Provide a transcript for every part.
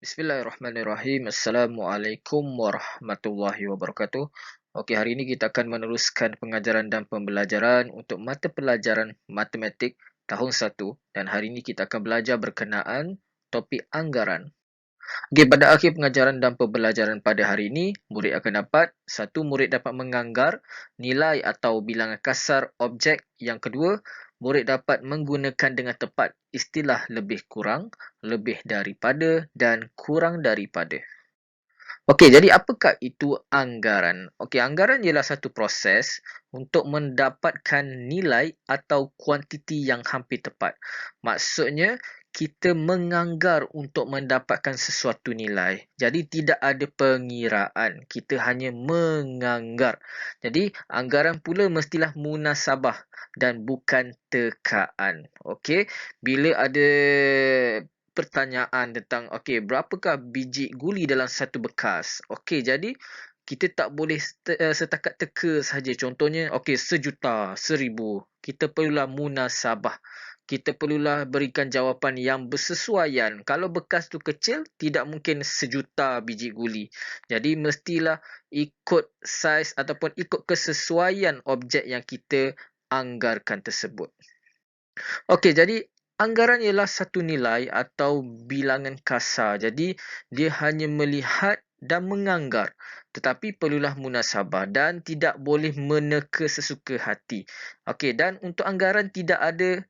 Bismillahirrahmanirrahim. Assalamualaikum warahmatullahi wabarakatuh. Okey, hari ini kita akan meneruskan pengajaran dan pembelajaran untuk mata pelajaran matematik tahun 1 dan hari ini kita akan belajar berkenaan topik anggaran. Okey, pada akhir pengajaran dan pembelajaran pada hari ini, murid akan dapat satu murid dapat menganggar nilai atau bilangan kasar objek. Yang kedua, murid dapat menggunakan dengan tepat istilah lebih kurang, lebih daripada dan kurang daripada. Okey, jadi apakah itu anggaran? Okey, anggaran ialah satu proses untuk mendapatkan nilai atau kuantiti yang hampir tepat. Maksudnya, kita menganggar untuk mendapatkan sesuatu nilai. Jadi, tidak ada pengiraan. Kita hanya menganggar. Jadi, anggaran pula mestilah munasabah dan bukan tekaan. Okey, bila ada pertanyaan tentang okey, berapakah biji guli dalam satu bekas? Okey, jadi kita tak boleh setakat teka sahaja. Contohnya, okey, 1,000,000, 1,000. Kita perlulah munasabah. Kita perlulah berikan jawapan yang bersesuaian. Kalau bekas tu kecil, tidak mungkin 1,000,000 biji guli. Jadi, mestilah ikut saiz ataupun ikut kesesuaian objek yang kita anggarkan tersebut. Okey, jadi anggaran ialah satu nilai atau bilangan kasar. Jadi, dia hanya melihat dan menganggar. Tetapi perlulah munasabah dan tidak boleh meneka sesuka hati. Okey, dan untuk anggaran tidak ada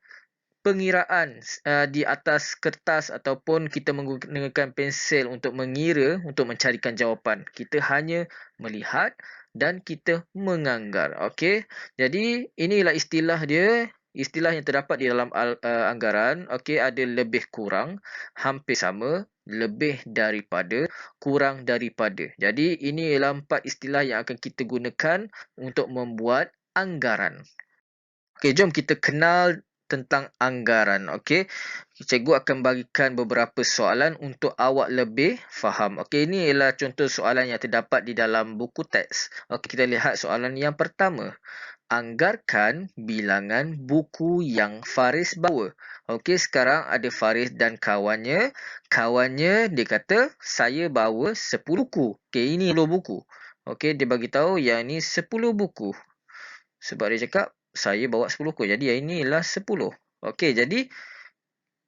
pengiraan di atas kertas ataupun kita menggunakan pensel untuk mengira, untuk mencarikan jawapan. Kita hanya melihat dan kita menganggar. Okey, jadi inilah istilah dia. Istilah yang terdapat di dalam anggaran. Okey, ada lebih kurang, hampir sama, lebih daripada, kurang daripada. Jadi ini ialah 4 istilah yang akan kita gunakan untuk membuat anggaran. Okey, jom kita kenal tentang anggaran. Okey, cikgu akan bagikan beberapa soalan untuk awak lebih faham. Okey, ini ialah contoh soalan yang terdapat di dalam buku teks. Okey, kita lihat soalan yang pertama. Anggarkan bilangan buku yang Faris bawa. Okey, sekarang ada Faris dan kawannya. Kawannya dia kata, saya bawa 10 buku. Okey, ini 10 buku. Okey, dia bagi tahu yang ni 10 buku. Sebab dia cakap, saya bawa 10 buku. Jadi, yang ini ialah 10. Okey, jadi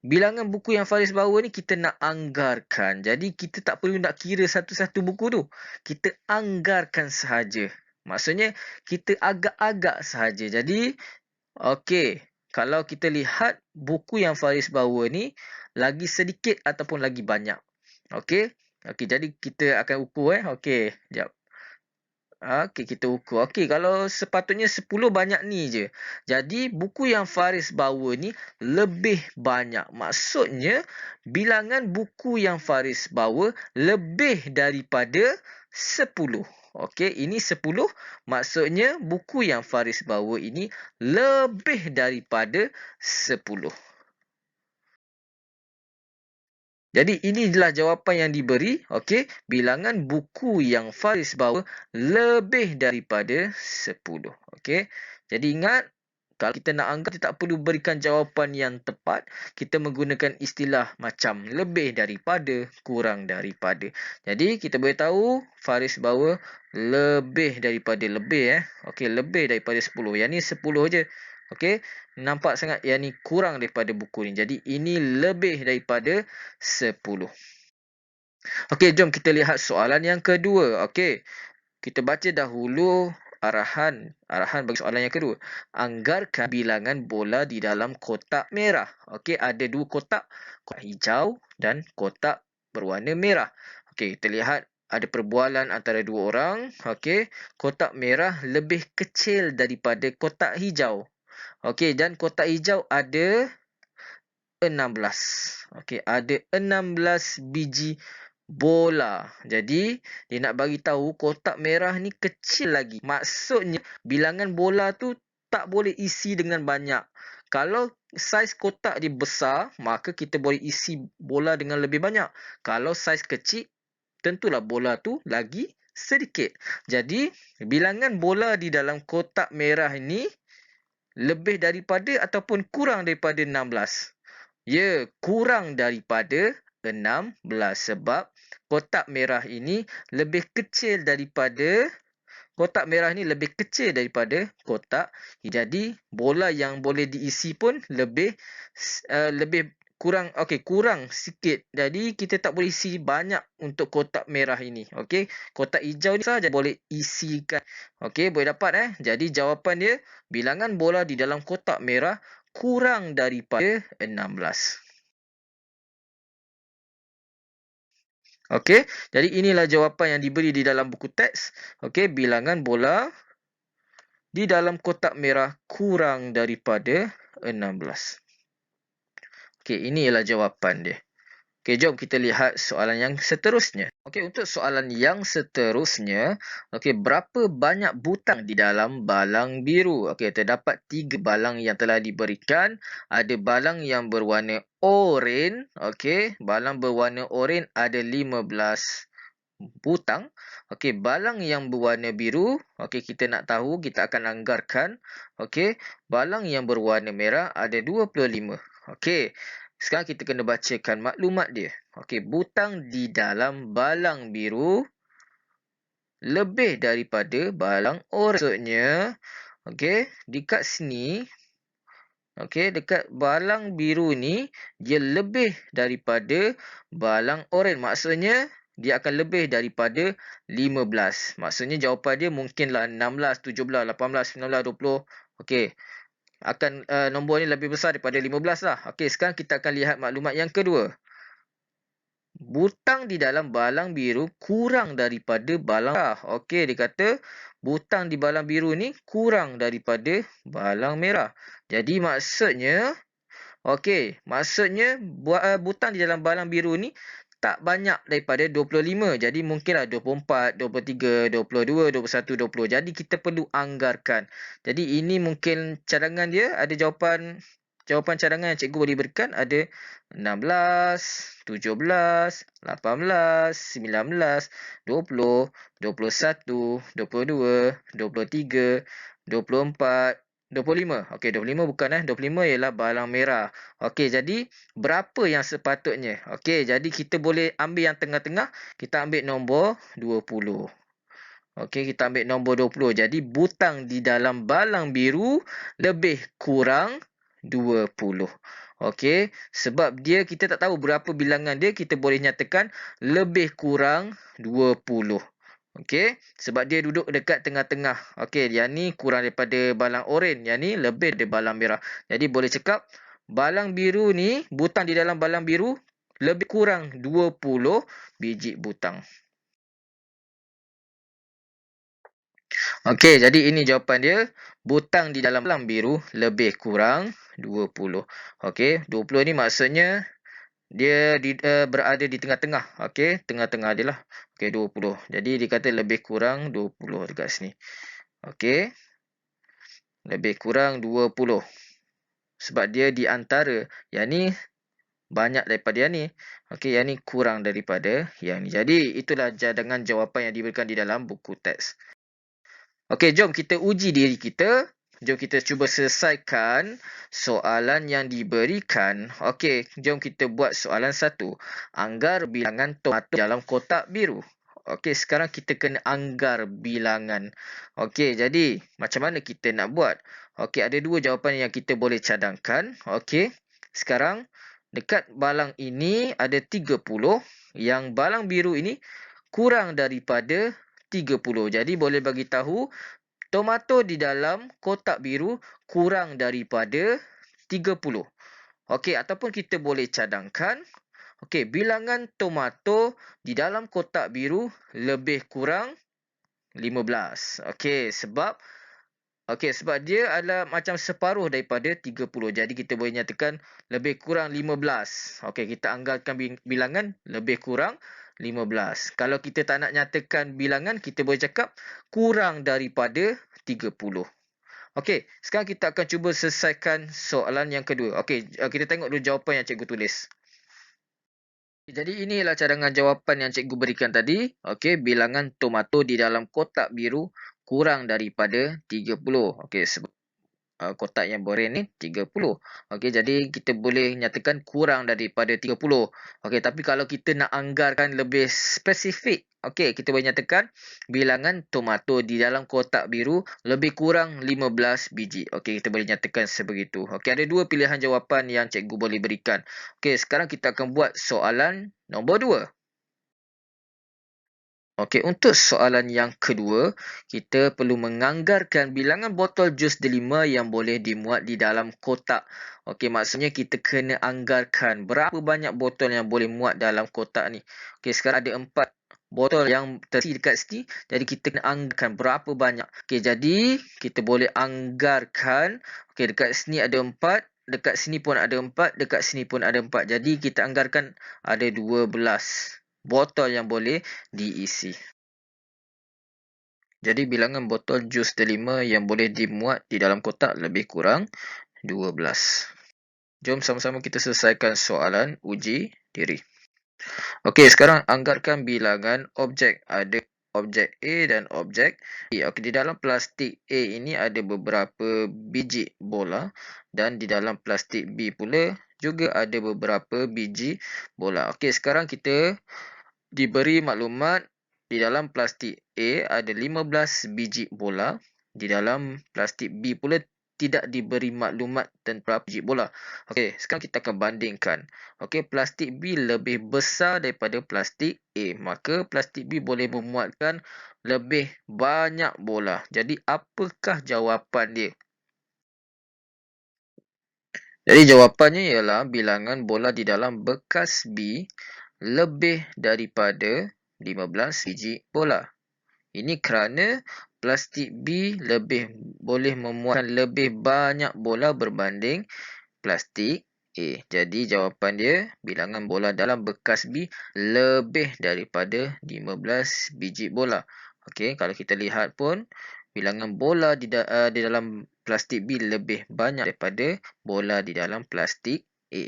bilangan buku yang Faris bawa ni kita nak anggarkan. Jadi, kita tak perlu nak kira satu-satu buku tu. Kita anggarkan sahaja. Maksudnya, kita agak-agak sahaja. Jadi, okey, kalau kita lihat buku yang Faris bawa ni, lagi sedikit ataupun lagi banyak. Okey, okey, jadi kita akan ukur. Okey, sekejap. Okey, kita ukur. Okey, kalau sepatutnya 10 banyak ni je. Jadi, buku yang Faris bawa ni lebih banyak. Maksudnya, bilangan buku yang Faris bawa lebih daripada 10. Okey, ini 10. Maksudnya, buku yang Faris bawa ini lebih daripada 10. Jadi inilah jawapan yang diberi. Okey, bilangan buku yang Faris bawa lebih daripada 10. Okey. Jadi ingat, kalau kita nak angkat, kita tak perlu berikan jawapan yang tepat. Kita menggunakan istilah macam lebih daripada, kurang daripada. Jadi kita boleh tahu Faris bawa lebih daripada lebih. Okey, lebih daripada 10. Yang ni 10 je. Okey, nampak sangat yang ni kurang daripada buku ni. Jadi ini lebih daripada 10. Okey, jom kita lihat soalan yang kedua. Okey, kita baca dahulu arahan bagi soalan yang kedua. Anggarkan bilangan bola di dalam kotak merah. Okey, ada dua kotak. Kotak hijau dan kotak berwarna merah. Okey, kita lihat ada perbualan antara dua orang. Okey, kotak merah lebih kecil daripada kotak hijau. Okey, dan kotak hijau ada 16. Okey, ada 16 biji bola. Jadi, dia nak bagi tahu kotak merah ni kecil lagi. Maksudnya, bilangan bola tu tak boleh isi dengan banyak. Kalau saiz kotak dia besar, maka kita boleh isi bola dengan lebih banyak. Kalau saiz kecil, tentulah bola tu lagi sedikit. Jadi, bilangan bola di dalam kotak merah ini lebih daripada ataupun kurang daripada 16? Ya, kurang daripada 16 sebab kotak merah ini lebih kecil daripada kotak. Jadi bola yang boleh diisi pun lebih kurang sikit. Jadi kita tak boleh isi banyak untuk kotak merah ini. Okey, kotak hijau ni saja boleh isikan. Okey, boleh dapat Jadi jawapan dia, bilangan bola di dalam kotak merah kurang daripada 16. Okey, jadi inilah jawapan yang diberi di dalam buku teks. Okey, bilangan bola di dalam kotak merah kurang daripada 16. Okey, ini ialah jawapan dia. Okey, jom kita lihat soalan yang seterusnya. Okey, untuk soalan yang seterusnya, okey, berapa banyak butang di dalam balang biru? Okey, terdapat 3 balang yang telah diberikan. Ada balang yang berwarna oranye. Okey, balang berwarna oranye ada 15 butang. Okey, balang yang berwarna biru, okey, kita nak tahu, kita akan anggarkan. Okey, balang yang berwarna merah ada 25. Okey, sekarang kita kena bacakan maklumat dia. Okey, butang di dalam balang biru lebih daripada balang oranye. Maksudnya, okey, dekat sini, okey, dekat balang biru ni, dia lebih daripada balang oranye. Maksudnya, dia akan lebih daripada 15. Maksudnya jawapan dia mungkinlah 16, 17, 18, 19, 20. Okey, akan nombor ni lebih besar daripada 15 lah. Okey, sekarang kita akan lihat maklumat yang kedua. Butang di dalam balang biru kurang daripada balang merah. Okey, dia kata butang di balang biru ni kurang daripada balang merah. Jadi maksudnya, butang di dalam balang biru ni tak banyak daripada 25. Jadi mungkinlah 24, 23, 22, 21, 20. Jadi kita perlu anggarkan. Jadi ini mungkin cadangan dia. Ada jawapan cadangan yang cikgu boleh berikan. Ada 16, 17, 18, 19, 20, 21, 22, 23, 24, 25. Okey, 25 bukan 25 ialah balang merah. Okey, jadi berapa yang sepatutnya? Okey, jadi kita boleh ambil yang tengah-tengah. Kita ambil nombor 20. Okey, kita ambil nombor 20. Jadi butang di dalam balang biru lebih kurang 20. Okey, sebab kita tak tahu berapa bilangan dia, kita boleh nyatakan lebih kurang 20. Okey, sebab dia duduk dekat tengah-tengah. Okey, yang ni kurang daripada balang oranye, yang ni lebih daripada balang merah. Jadi boleh cakap balang biru ni, butang di dalam balang biru lebih kurang 20 biji butang. Okey, jadi ini jawapan dia. Butang di dalam balang biru lebih kurang 20. Okey, 20 ni maksudnya dia berada di tengah-tengah. Okey, tengah-tengah dia lah. Okey, 20. Jadi dia kata lebih kurang 20 dekat sini. Okey, lebih kurang 20. Sebab dia di antara. Yang ni banyak daripada yang ni. Okey, yang ni kurang daripada yang ni. Jadi itulah cadangan jawapan yang diberikan di dalam buku teks. Okey, jom kita uji diri kita. Jom kita cuba selesaikan soalan yang diberikan. Okey, jom kita buat soalan 1. Anggar bilangan tomato dalam kotak biru. Okey, sekarang kita kena anggar bilangan. Okey, jadi macam mana kita nak buat? Okey, ada dua jawapan yang kita boleh cadangkan. Okey, sekarang dekat balang ini ada 30. Yang balang biru ini kurang daripada 30. Jadi boleh bagi tahu tomato di dalam kotak biru kurang daripada 30. Okey, ataupun kita boleh cadangkan. Okey, bilangan tomato di dalam kotak biru lebih kurang 15. Okey, sebab dia adalah macam separuh daripada 30. Jadi kita boleh nyatakan lebih kurang 15. Okey, kita anggarkan bilangan lebih kurang 15. Kalau kita tak nak nyatakan bilangan, kita boleh cakap kurang daripada 30. Okey, sekarang kita akan cuba selesaikan soalan yang kedua. Okey, kita tengok dulu jawapan yang cikgu tulis. Jadi inilah cadangan jawapan yang cikgu berikan tadi. Okey, bilangan tomato di dalam kotak biru kurang daripada 30. Okey, kotak yang boreh ni 30. Okey, jadi kita boleh nyatakan kurang daripada 30. Okey, tapi kalau kita nak anggarkan lebih spesifik, okey, kita boleh nyatakan bilangan tomato di dalam kotak biru lebih kurang 15 biji. Okey, kita boleh nyatakan sebegitu. Okey, ada dua pilihan jawapan yang cikgu boleh berikan. Okey, sekarang kita akan buat soalan nombor 2. Okey, untuk soalan yang kedua, kita perlu menganggarkan bilangan botol jus delima yang boleh dimuat di dalam kotak. Okey, maksudnya kita kena anggarkan berapa banyak botol yang boleh muat dalam kotak ni. Okey, sekarang ada 4 botol yang tersi dekat sini. Jadi kita kena anggarkan berapa banyak. Okey, jadi kita boleh anggarkan. Okey, dekat sini ada 4. Dekat sini pun ada 4. Dekat sini pun ada 4. Jadi kita anggarkan ada 12 botol yang boleh diisi. Jadi bilangan botol jus delima yang boleh dimuat di dalam kotak lebih kurang 12. Jom sama-sama kita selesaikan soalan uji diri. Okey, sekarang anggarkan bilangan objek. Ada objek A dan objek B. Okey, di dalam plastik A ini ada beberapa biji bola dan di dalam plastik B pula juga ada beberapa biji bola. Okey, sekarang kita diberi maklumat di dalam plastik A ada 15 biji bola. Di dalam plastik B pula tidak diberi maklumat tentang berapa biji bola. Okey, sekarang kita akan bandingkan. Okey, plastik B lebih besar daripada plastik A. Maka plastik B boleh memuatkan lebih banyak bola. Jadi, apakah jawapan dia? Jadi, jawapannya ialah bilangan bola di dalam bekas B lebih daripada 15 biji bola. Ini kerana plastik B boleh memuatkan lebih banyak bola berbanding plastik A. Jadi jawapan dia bilangan bola dalam bekas B lebih daripada 15 biji bola. Okey, kalau kita lihat pun bilangan bola di dalam plastik B lebih banyak daripada bola di dalam plastik A.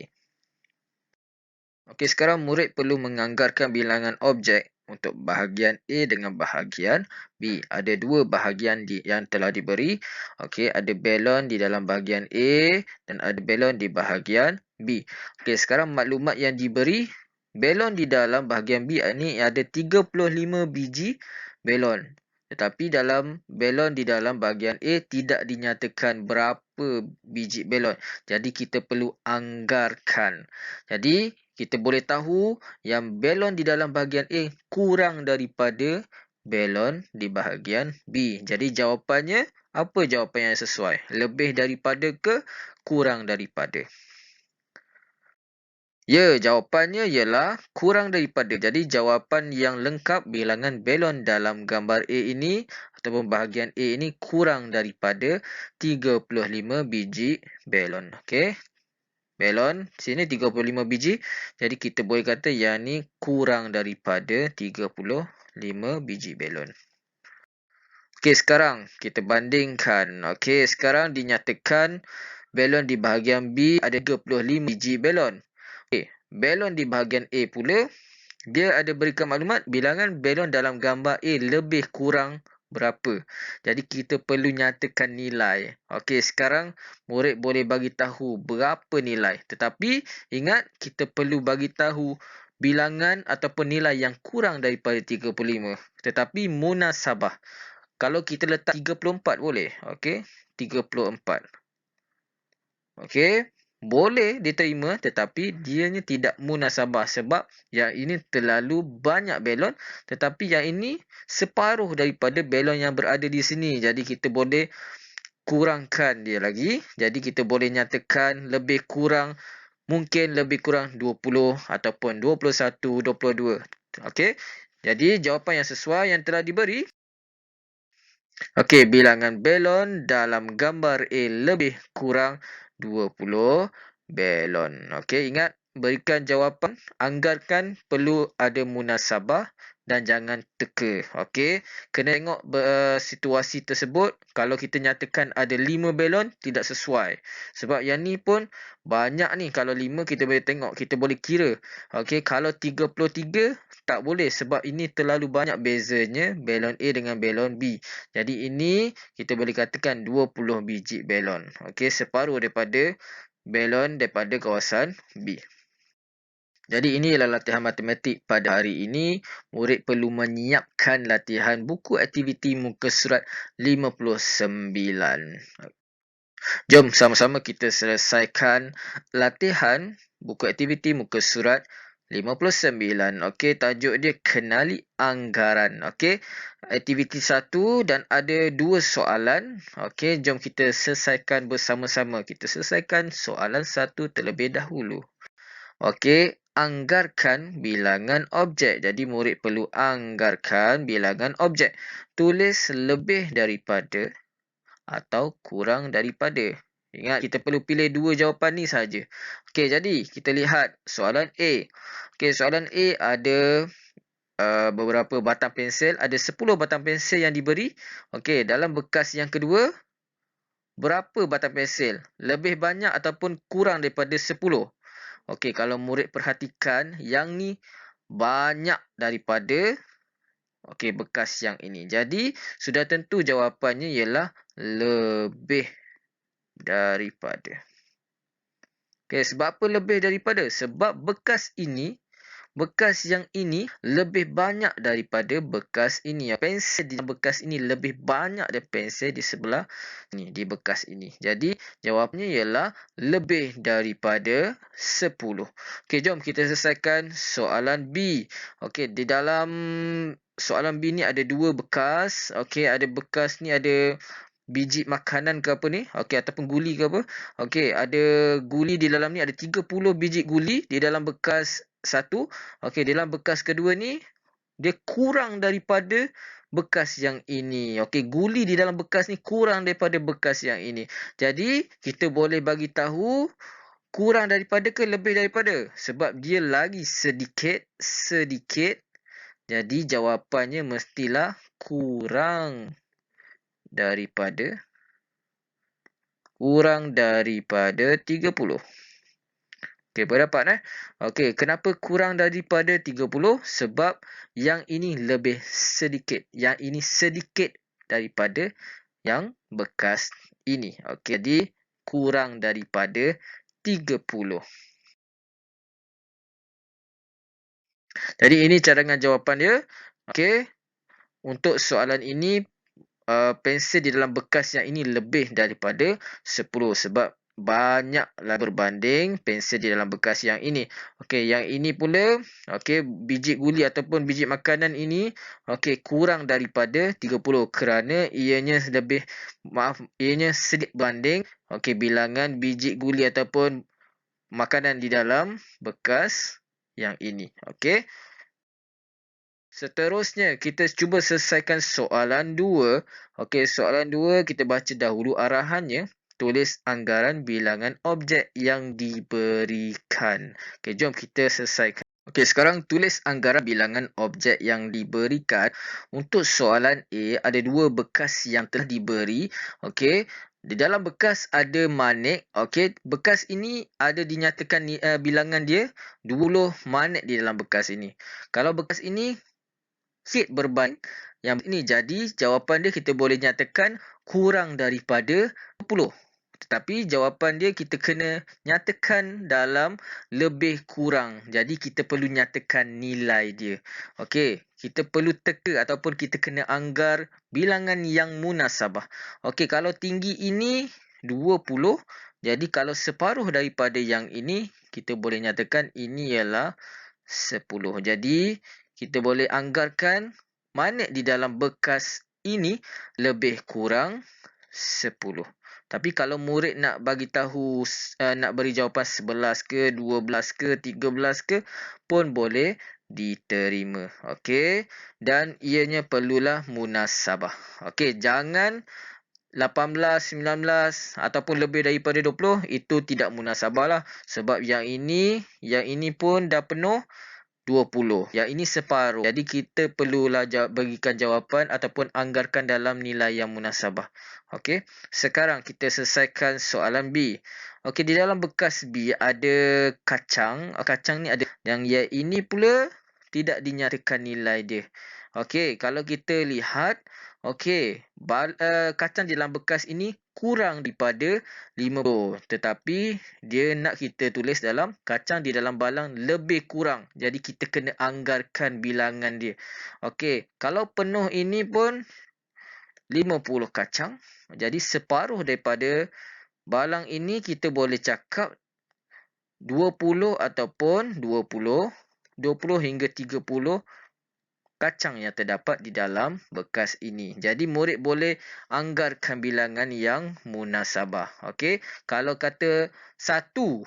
Okey, sekarang murid perlu menganggarkan bilangan objek untuk bahagian A dengan bahagian B. Ada dua bahagian yang telah diberi. Okey, ada balon di dalam bahagian A dan ada balon di bahagian B. Okey, sekarang maklumat yang diberi, balon di dalam bahagian B ni ada 35 biji balon. Tetapi dalam balon di dalam bahagian A tidak dinyatakan berapa biji balon. Jadi kita perlu anggarkan. Jadi kita boleh tahu yang balon di dalam bahagian A kurang daripada balon di bahagian B. Jadi jawapannya, apa jawapan yang sesuai? Lebih daripada ke kurang daripada? Ya, jawapannya ialah kurang daripada. Jadi jawapan yang lengkap bilangan balon dalam gambar A ini ataupun bahagian A ini kurang daripada 35 biji balon. Okey. Balon sini 35 biji. Jadi kita boleh kata yang ni kurang daripada 35 biji balon. Okey, sekarang kita bandingkan. Okey, sekarang dinyatakan balon di bahagian B ada 35 biji balon. Okey, balon di bahagian A pula dia ada berikan maklumat bilangan balon dalam gambar A lebih kurang berapa. Jadi kita perlu nyatakan nilai. Okey, sekarang murid boleh bagi tahu berapa nilai. Tetapi ingat kita perlu bagi tahu bilangan ataupun nilai yang kurang daripada 35. Tetapi munasabah. Kalau kita letak 34 boleh. Okey, 34. Okey, boleh diterima tetapi dianya tidak munasabah sebab yang ini terlalu banyak balon tetapi yang ini separuh daripada balon yang berada di sini. Jadi kita boleh kurangkan dia lagi. Jadi kita boleh nyatakan lebih kurang, mungkin lebih kurang 20 ataupun 21, 22. Okey, jadi jawapan yang sesuai yang telah diberi. Okey, bilangan balon dalam gambar A lebih kurang 20 balon. Okey, ingat berikan jawapan, anggarkan perlu ada munasabah dan jangan teka. Okey, kena tengok situasi tersebut. Kalau kita nyatakan ada 5 balon, tidak sesuai. Sebab yang ni pun banyak ni. Kalau 5 kita boleh tengok, kita boleh kira. Okey, kalau 33 tak boleh sebab ini terlalu banyak bezanya balon A dengan balon B. Jadi ini kita boleh katakan 20 biji balon. Okey, separuh daripada balon daripada kawasan B. Jadi ini ialah latihan matematik pada hari ini. Murid perlu menyiapkan latihan buku aktiviti muka surat 59. Jom sama-sama kita selesaikan latihan buku aktiviti muka surat 59. Okey, tajuk dia kenali anggaran. Okey, aktiviti 1 dan ada 2 soalan. Okey, jom kita selesaikan bersama-sama. Kita selesaikan soalan 1 terlebih dahulu. Okey, anggarkan bilangan objek. Jadi murid perlu anggarkan bilangan objek. Tulis lebih daripada atau kurang daripada. Ingat, kita perlu pilih 2 jawapan ni saja. Okey, jadi kita lihat soalan A. Okey, soalan A ada beberapa batang pensel. Ada 10 batang pensel yang diberi. Okey, dalam bekas yang kedua, berapa batang pensel? Lebih banyak ataupun kurang daripada 10? Okey, kalau murid perhatikan, yang ni banyak daripada bekas yang ini. Jadi, sudah tentu jawapannya ialah lebih daripada. Okey, sebab apa lebih daripada? Sebab bekas yang ini lebih banyak daripada bekas ini. Pensel di bekas ini lebih banyak daripada pensel di sebelah ni, di bekas ini. Jadi, jawabnya ialah lebih daripada 10. Okey, jom kita selesaikan soalan B. Okey, di dalam soalan B ni ada 2 bekas. Okey, ada bekas ni ada biji makanan ke apa ni, ataupun guli ke apa. Okey, ada guli di dalam ni, ada 30 biji guli di dalam bekas 1. Okey, dalam bekas kedua ni dia kurang daripada bekas yang ini. Okey, guli di dalam bekas ni kurang daripada bekas yang ini. Jadi kita boleh bagi tahu kurang daripada ke lebih daripada, sebab dia lagi sedikit. Jadi jawapannya mestilah kurang daripada 30. Okey, berdapat Okey, kenapa kurang daripada 30? Sebab yang ini lebih sedikit. Yang ini sedikit daripada yang bekas ini. Okey, jadi kurang daripada 30. Jadi ini cadangan jawapan dia. Okey, untuk soalan ini pensel di dalam bekas yang ini lebih daripada 10 sebab banyaklah berbanding pensel di dalam bekas yang ini. Okey, yang ini pula, biji guli ataupun biji makanan ini kurang daripada 30 kerana ianya sedikit banding bilangan biji guli ataupun makanan di dalam bekas yang ini. Okey. Seterusnya, kita cuba selesaikan soalan 2. Okey, soalan 2 kita baca dahulu arahannya. Tulis anggaran bilangan objek yang diberikan. Okey, jom kita selesaikan. Okey, sekarang tulis anggaran bilangan objek yang diberikan. Untuk soalan A, ada 2 bekas yang telah diberi. Okey, di dalam bekas ada manik. Okey, bekas ini ada dinyatakan bilangan dia 20 manik di dalam bekas ini. Kalau bekas ini sikit berbanding yang ini, jadi jawapan dia kita boleh nyatakan kurang daripada 20. Tetapi jawapan dia kita kena nyatakan dalam lebih kurang. Jadi kita perlu nyatakan nilai dia. Okey, kita perlu teka ataupun kita kena anggar bilangan yang munasabah. Okey, kalau tinggi ini 20, jadi kalau separuh daripada yang ini, kita boleh nyatakan ini ialah 10. Jadi kita boleh anggarkan manik di dalam bekas ini lebih kurang 10. Tapi kalau murid nak bagi tahu, nak beri jawapan 11 ke, 12 ke, 13 ke, pun boleh diterima. Okey. Dan ianya perlulah munasabah. Okey, jangan 18, 19 ataupun lebih daripada 20, itu tidak munasabah lah. Sebab yang ini pun dah penuh. 20. Yang ini separuh. Jadi kita perlulah berikan jawapan ataupun anggarkan dalam nilai yang munasabah. Okey. Sekarang kita selesaikan soalan B. Okey, di dalam bekas B ada kacang. Kacang ni ada yang ini pula tidak dinyatakan nilai dia. Okey, kalau kita lihat, okey, kacang di dalam bekas ini kurang daripada 50. Tetapi dia nak kita tulis dalam kacang di dalam balang lebih kurang. Jadi kita kena anggarkan bilangan dia. Okey, kalau penuh ini pun 50 kacang. Jadi separuh daripada balang ini kita boleh cakap 20 ataupun 20 hingga 30 kacang yang terdapat di dalam bekas ini. Jadi murid boleh anggarkan bilangan yang munasabah. Okey, kalau kata 1,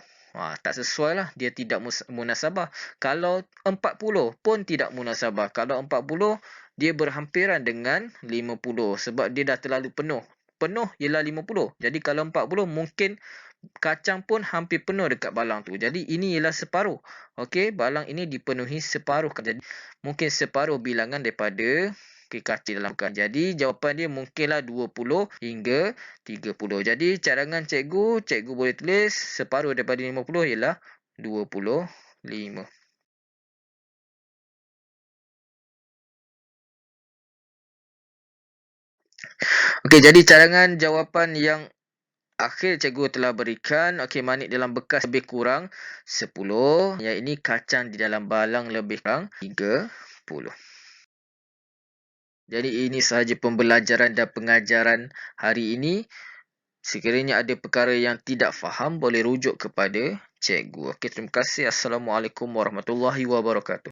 tak sesuai lah, dia tidak munasabah. Kalau 40 pun tidak munasabah. Kalau 40 dia berhampiran dengan 50 sebab dia dah terlalu penuh. Penuh ialah 50. Jadi kalau 40 mungkin kacang pun hampir penuh dekat balang tu. Jadi ini ialah separuh. Okey, balang ini dipenuhi separuh. Jadi mungkin separuh bilangan daripada kacang dalam bekas. Jadi jawapan dia mungkinlah 20 hingga 30. Jadi cadangan cikgu boleh tulis separuh daripada 50 ialah 25. Okey, jadi cadangan jawapan yang akhir cikgu telah berikan. Okey, manik dalam bekas lebih kurang 10. Yang ini kacang di dalam balang lebih kurang 30. Jadi ini sahaja pembelajaran dan pengajaran hari ini. Sekiranya ada perkara yang tidak faham, boleh rujuk kepada cikgu. Okey, terima kasih. Assalamualaikum warahmatullahi wabarakatuh.